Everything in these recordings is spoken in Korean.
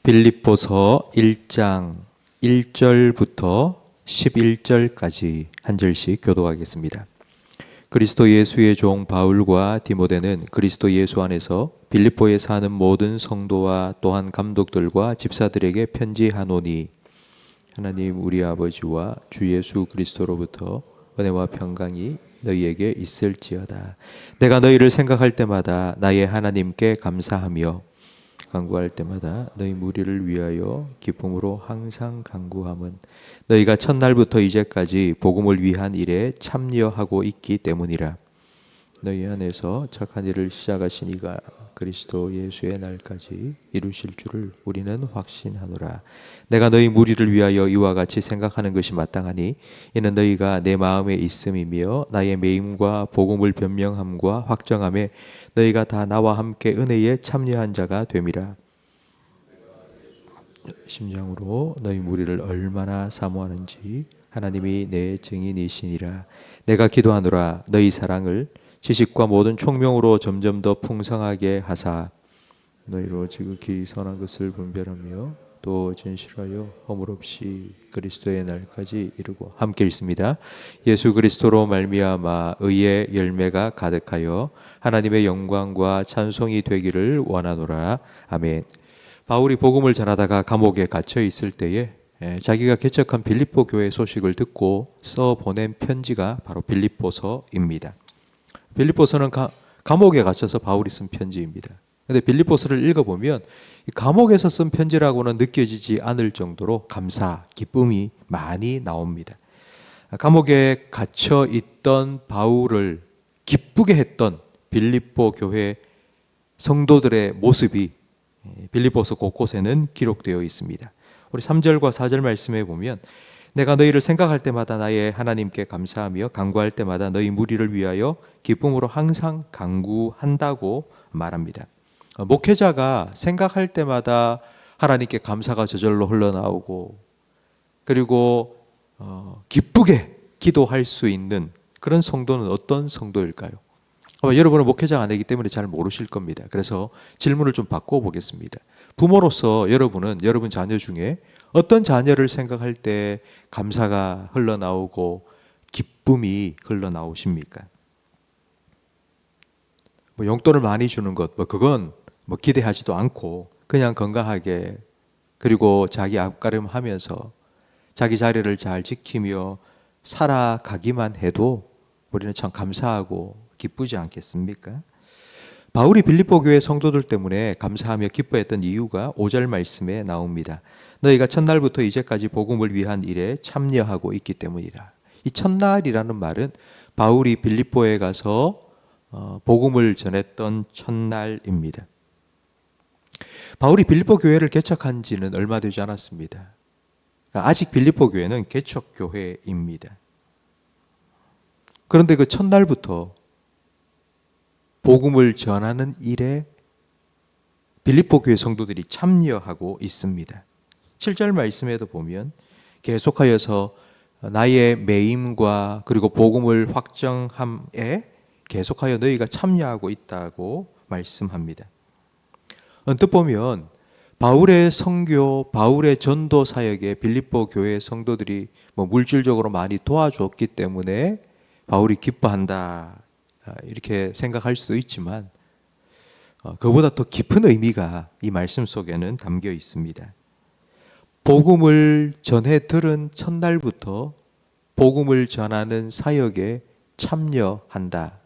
빌립보서 1장 1절부터 11절까지 한 절씩 교독하겠습니다. 그리스도 예수의 종 바울과 디모데는 그리스도 예수 안에서 빌립보에 사는 모든 성도와 또한 감독들과 집사들에게 편지하노니, 하나님 우리 아버지와 주 예수 그리스도로부터 은혜와 평강이 너희에게 있을지어다. 내가 너희를 생각할 때마다 나의 하나님께 감사하며 간구할 때마다 너희 무리를 위하여 기쁨으로 항상 간구함은 너희가 첫날부터 이제까지 복음을 위한 일에 참여하고 있기 때문이라. 너희 안에서 착한 일을 시작하신 이가 그리스도 예수의 날까지 이루실 줄을 우리는 확신하노라. 내가 너희 무리를 위하여 이와 같이 생각하는 것이 마땅하니 이는 너희가 내 마음에 있음이며 나의 매임과 복음을 변명함과 확정함에 너희가 다 나와 함께 은혜에 참여한 자가 됨이라. 심령으로 너희 무리를 얼마나 사모하는지 하나님이 내 증인이시니라. 내가 기도하노라. 너희 사랑을 지식과 모든 총명으로 점점 더 풍성하게 하사 너희로 지극히 선한 것을 분별하며 또 진실하여 허물 없이 그리스도의 날까지 이루고. 함께 읽습니다. 예수 그리스도로 말미암아 의의 열매가 가득하여 하나님의 영광과 찬송이 되기를 원하노라. 아멘. 바울이 복음을 전하다가 감옥에 갇혀 있을 때에 자기가 개척한 빌립보 교회 소식을 듣고 써 보낸 편지가 바로 빌립보서입니다. 빌립보서는 감옥에 갇혀서 바울이 쓴 편지입니다. 그런데 빌립보서를 읽어보면 감옥에서 쓴 편지라고는 느껴지지 않을 정도로 감사, 기쁨이 많이 나옵니다. 감옥에 갇혀 있던 바울을 기쁘게 했던 빌립보 교회 성도들의 모습이 빌립보서 곳곳에는 기록되어 있습니다. 우리 3절과 4절 말씀에 보면 내가 너희를 생각할 때마다 나의 하나님께 감사하며 간구할 때마다 너희 무리를 위하여 기쁨으로 항상 간구한다고 말합니다. 목회자가 생각할 때마다 하나님께 감사가 저절로 흘러나오고 그리고 기쁘게 기도할 수 있는 그런 성도는 어떤 성도일까요? 여러분은 목회자가 아니기 때문에 잘 모르실 겁니다. 그래서 질문을 좀 바꿔보겠습니다. 부모로서 여러분은 여러분 자녀 중에 어떤 자녀를 생각할 때 감사가 흘러나오고 기쁨이 흘러나오십니까? 용돈을 많이 주는 것, 그건 기대하지도 않고 그냥 건강하게 그리고 자기 앞가림하면서 자기 자리를 잘 지키며 살아가기만 해도 우리는 참 감사하고 기쁘지 않겠습니까? 바울이 빌립보 교회 성도들 때문에 감사하며 기뻐했던 이유가 5절 말씀에 나옵니다. 너희가 첫날부터 이제까지 복음을 위한 일에 참여하고 있기 때문이라. 이 첫날이라는 말은 바울이 빌립보에 가서 복음을 전했던 첫날입니다. 바울이 빌립보 교회를 개척한 지는 얼마 되지 않았습니다. 아직 빌립보 교회는 개척 교회입니다. 그런데 그 첫날부터 복음을 전하는 일에 빌립보 교회 성도들이 참여하고 있습니다. 7절 말씀에도 보면 계속하여서 나의 매임과 그리고 복음을 확정함에 계속하여 너희가 참여하고 있다고 말씀합니다. 언뜻 보면 바울의 선교, 바울의 전도 사역에 빌립보 교회 성도들이 물질적으로 많이 도와줬기 때문에 바울이 기뻐한다 이렇게 생각할 수도 있지만 그보다 더 깊은 의미가 이 말씀 속에는 담겨 있습니다. 복음을 전해 들은 첫날부터 복음을 전하는 사역에 참여한다.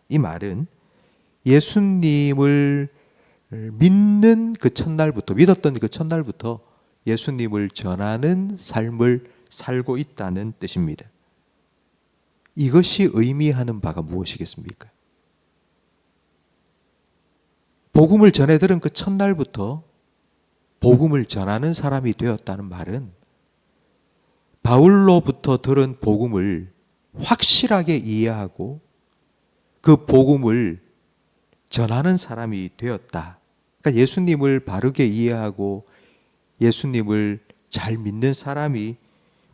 이 말은 예수님을 믿는 그 첫날부터, 믿었던 그 첫날부터 예수님을 전하는 삶을 살고 있다는 뜻입니다. 이것이 의미하는 바가 무엇이겠습니까? 복음을 전해 들은 그 첫날부터 복음을 전하는 사람이 되었다는 말은 바울로부터 들은 복음을 확실하게 이해하고 그 복음을 전하는 사람이 되었다. 그러니까 예수님을 바르게 이해하고 예수님을 잘 믿는 사람이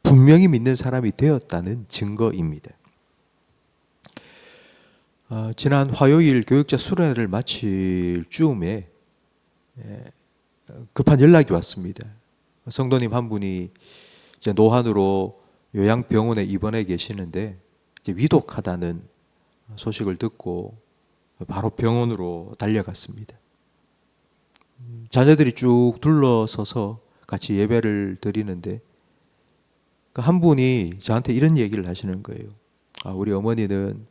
분명히 믿는 사람이 되었다는 증거입니다. 지난 화요일 교육자 수련회를 마칠 즈음에 급한 연락이 왔습니다. 성도님 한 분이 이제 노환으로 요양병원에 입원해 계시는데 이제 위독하다는 소식을 듣고 바로 병원으로 달려갔습니다. 자녀들이 쭉 둘러서서 같이 예배를 드리는데 그 한 분이 저한테 이런 얘기를 하시는 거예요. 우리 어머니는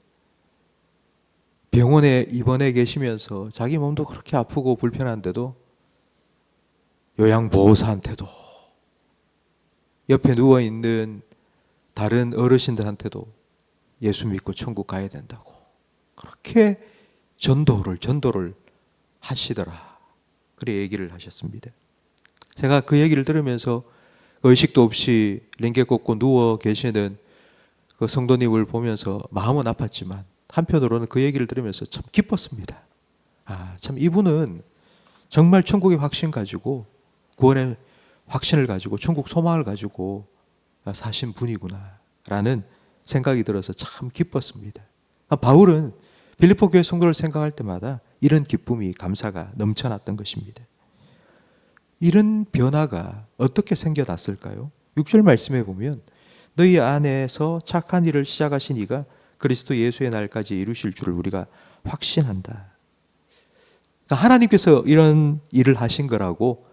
병원에 입원해 계시면서 자기 몸도 그렇게 아프고 불편한데도 요양보호사한테도 옆에 누워있는 다른 어르신들한테도 예수 믿고 천국 가야 된다고 그렇게 전도를 하시더라. 그래 얘기를 하셨습니다. 제가 그 얘기를 들으면서 의식도 없이 링게 꽂고 누워 계시는 그 성도님을 보면서 마음은 아팠지만 한편으로는 그 얘기를 들으면서 참 기뻤습니다. 참 이분은 정말 천국의 확신 가지고 구원의 확신을 가지고 천국 소망을 가지고 사신 분이구나 라는 생각이 들어서 참 기뻤습니다. 바울은 빌립보 교회 성도를 생각할 때마다 이런 기쁨이 감사가 넘쳐났던 것입니다. 이런 변화가 어떻게 생겨났을까요? 6절 말씀에 보면 너희 안에서 착한 일을 시작하신 이가 그리스도 예수의 날까지 이루실 줄을 우리가 확신한다. 그러니까 하나님께서 이런 일을 하신 거라고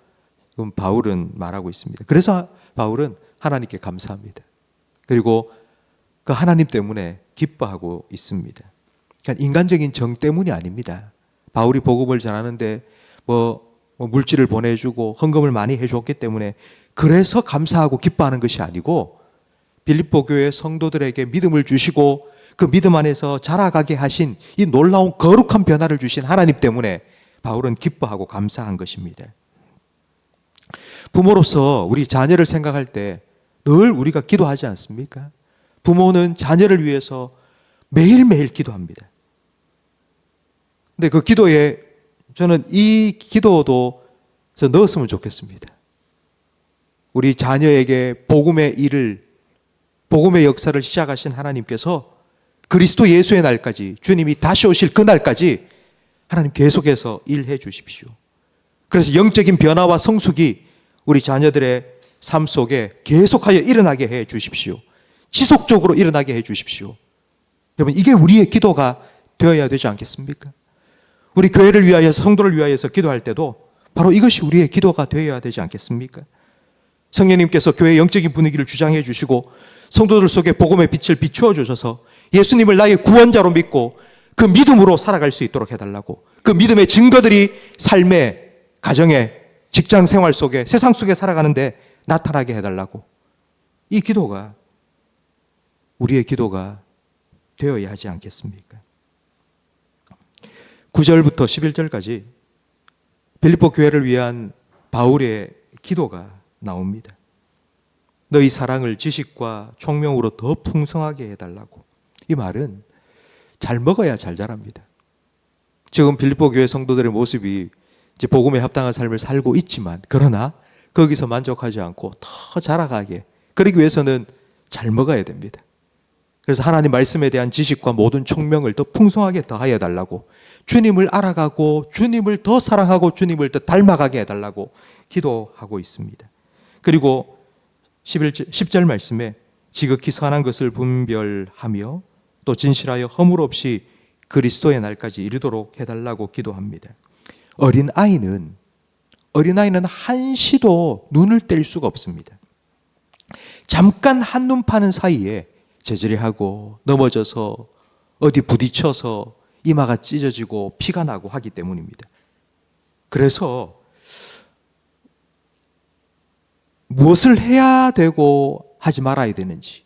지금 바울은 말하고 있습니다. 그래서 바울은 하나님께 감사합니다. 그리고 그 하나님 때문에 기뻐하고 있습니다. 그러니까 인간적인 정 때문이 아닙니다. 바울이 복음을 전하는데 물질을 보내주고 헌금을 많이 해줬기 때문에 그래서 감사하고 기뻐하는 것이 아니고 빌립보 교회 성도들에게 믿음을 주시고 그 믿음 안에서 자라가게 하신 이 놀라운 거룩한 변화를 주신 하나님 때문에 바울은 기뻐하고 감사한 것입니다. 부모로서 우리 자녀를 생각할 때 늘 우리가 기도하지 않습니까? 부모는 자녀를 위해서 매일매일 기도합니다. 근데 그 기도에 저는 이 기도도 넣었으면 좋겠습니다. 우리 자녀에게 복음의 역사를 시작하신 하나님께서 그리스도 예수의 날까지, 주님이 다시 오실 그 날까지 하나님 계속해서 일해 주십시오. 그래서 영적인 변화와 성숙이 우리 자녀들의 삶 속에 계속하여 일어나게 해 주십시오. 지속적으로 일어나게 해 주십시오. 여러분, 이게 우리의 기도가 되어야 되지 않겠습니까? 우리 교회를 위하여서, 성도를 위하여서 기도할 때도 바로 이것이 우리의 기도가 되어야 되지 않겠습니까? 성령님께서 교회의 영적인 분위기를 주장해 주시고 성도들 속에 복음의 빛을 비추어 주셔서 예수님을 나의 구원자로 믿고 그 믿음으로 살아갈 수 있도록 해달라고, 그 믿음의 증거들이 삶의, 가정의, 직장 생활 속에, 세상 속에 살아가는데 나타나게 해달라고, 이 기도가 우리의 기도가 되어야 하지 않겠습니까? 9절부터 11절까지 빌립보 교회를 위한 바울의 기도가 나옵니다. 너희 사랑을 지식과 총명으로 더 풍성하게 해달라고. 이 말은 잘 먹어야 잘 자랍니다. 지금 빌립보 교회 성도들의 모습이 이제 복음에 합당한 삶을 살고 있지만, 그러나 거기서 만족하지 않고 더 자라가게, 그러기 위해서는 잘 먹어야 됩니다. 그래서 하나님 말씀에 대한 지식과 모든 총명을 더 풍성하게 더하여 달라고, 주님을 알아가고 주님을 더 사랑하고 주님을 더 닮아가게 해달라고 기도하고 있습니다. 그리고 10절 말씀에 지극히 선한 것을 분별하며 또 진실하여 허물 없이 그리스도의 날까지 이르도록 해달라고 기도합니다. 어린아이는 한시도 눈을 뗄 수가 없습니다. 잠깐 한눈 파는 사이에 제지리하고 넘어져서 어디 부딪혀서 이마가 찢어지고 피가 나고 하기 때문입니다. 그래서 무엇을 해야 되고 하지 말아야 되는지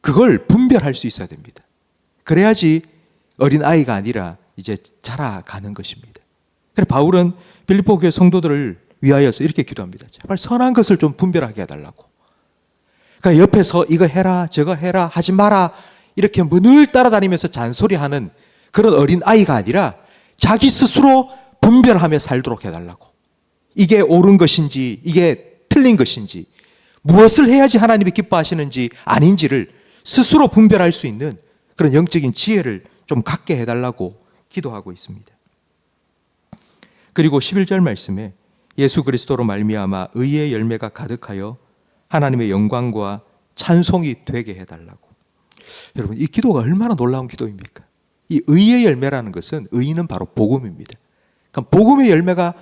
그걸 분별할 수 있어야 됩니다. 그래야지 어린아이가 아니라 이제 자라가는 것입니다. 그래서 바울은 빌립보 교회 성도들을 위하여서 이렇게 기도합니다. 제발 선한 것을 좀 분별하게 해달라고. 그러니까 옆에서 이거 해라 저거 해라 하지 마라 이렇게 늘 따라다니면서 잔소리하는 그런 어린아이가 아니라 자기 스스로 분별하며 살도록 해달라고. 이게 옳은 것인지 이게 틀린 것인지 무엇을 해야지 하나님이 기뻐하시는지 아닌지를 스스로 분별할 수 있는 그런 영적인 지혜를 좀 갖게 해달라고 기도하고 있습니다. 그리고 11절 말씀에 예수 그리스도로 말미암아 의의 열매가 가득하여 하나님의 영광과 찬송이 되게 해달라고. 여러분, 이 기도가 얼마나 놀라운 기도입니까? 이 의의 열매라는 것은, 의는 바로 복음입니다. 그러니까 복음의 열매가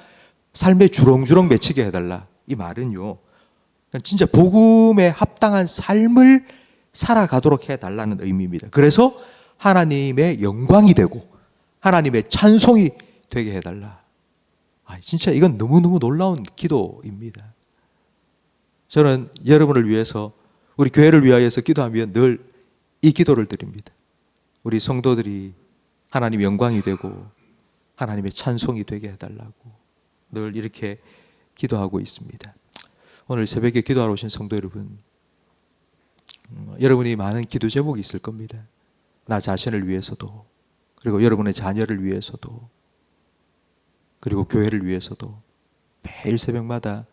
삶에 주렁주렁 맺히게 해달라. 이 말은요, 그러니까 진짜 복음에 합당한 삶을 살아가도록 해달라는 의미입니다. 그래서 하나님의 영광이 되고 하나님의 찬송이 되게 해달라. 진짜 이건 너무너무 놀라운 기도입니다. 저는 여러분을 위해서, 우리 교회를 위하여서 기도하면 늘 이 기도를 드립니다. 우리 성도들이 하나님의 영광이 되고 하나님의 찬송이 되게 해달라고 늘 이렇게 기도하고 있습니다. 오늘 새벽에 기도하러 오신 성도 여러분, 여러분이 많은 기도 제목이 있을 겁니다. 나 자신을 위해서도, 그리고 여러분의 자녀를 위해서도, 그리고 교회를 위해서도 매일 새벽마다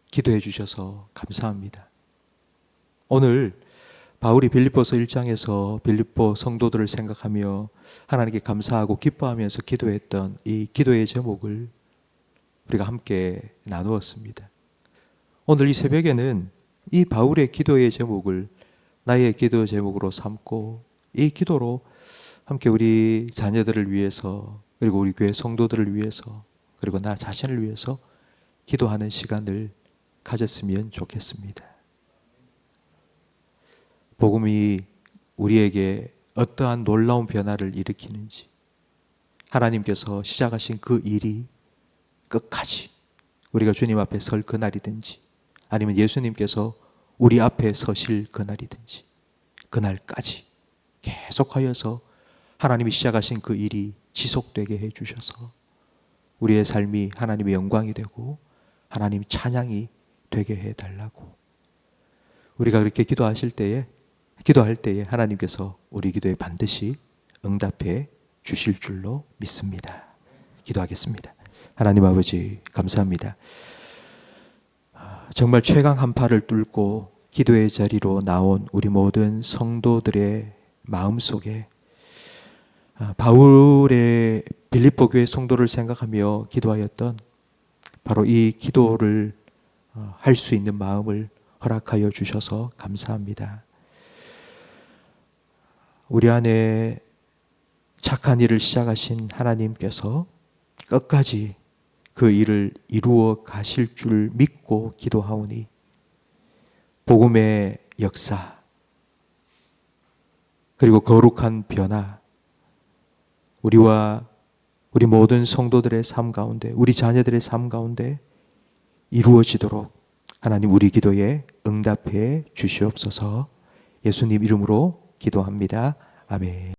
기도해 주셔서 감사합니다. 오늘 바울이 빌립보서 1장에서 빌립보 성도들을 생각하며 하나님께 감사하고 기뻐하면서 기도했던 이 기도의 제목을 우리가 함께 나누었습니다. 오늘 이 새벽에는 이 바울의 기도의 제목을 나의 기도 제목으로 삼고 이 기도로 함께 우리 자녀들을 위해서, 그리고 우리 교회 성도들을 위해서, 그리고 나 자신을 위해서 기도하는 시간을 가졌으면 좋겠습니다. 복음이 우리에게 어떠한 놀라운 변화를 일으키는지, 하나님께서 시작하신 그 일이 끝까지 우리가 주님 앞에 설 그날이든지, 아니면 예수님께서 우리 앞에 서실 그날이든지, 그날까지 계속하여서 하나님이 시작하신 그 일이 지속되게 해주셔서 우리의 삶이 하나님의 영광이 되고 하나님 찬양이 되게 해달라고. 우리가 그렇게 기도할 때에 하나님께서 우리 기도에 반드시 응답해 주실 줄로 믿습니다. 기도하겠습니다. 하나님 아버지, 감사합니다. 정말 최강 한파를 뚫고 기도의 자리로 나온 우리 모든 성도들의 마음속에 바울의 빌립보 교회 성도를 생각하며 기도하였던 바로 이 기도를 할 수 있는 마음을 허락하여 주셔서 감사합니다. 우리 안에 착한 일을 시작하신 하나님께서 끝까지 그 일을 이루어 가실 줄 믿고 기도하오니 복음의 역사, 그리고 거룩한 변화, 우리와 우리 모든 성도들의 삶 가운데, 우리 자녀들의 삶 가운데 이루어지도록 하나님 우리 기도에 응답해 주시옵소서. 예수님 이름으로 기도합니다. 아멘.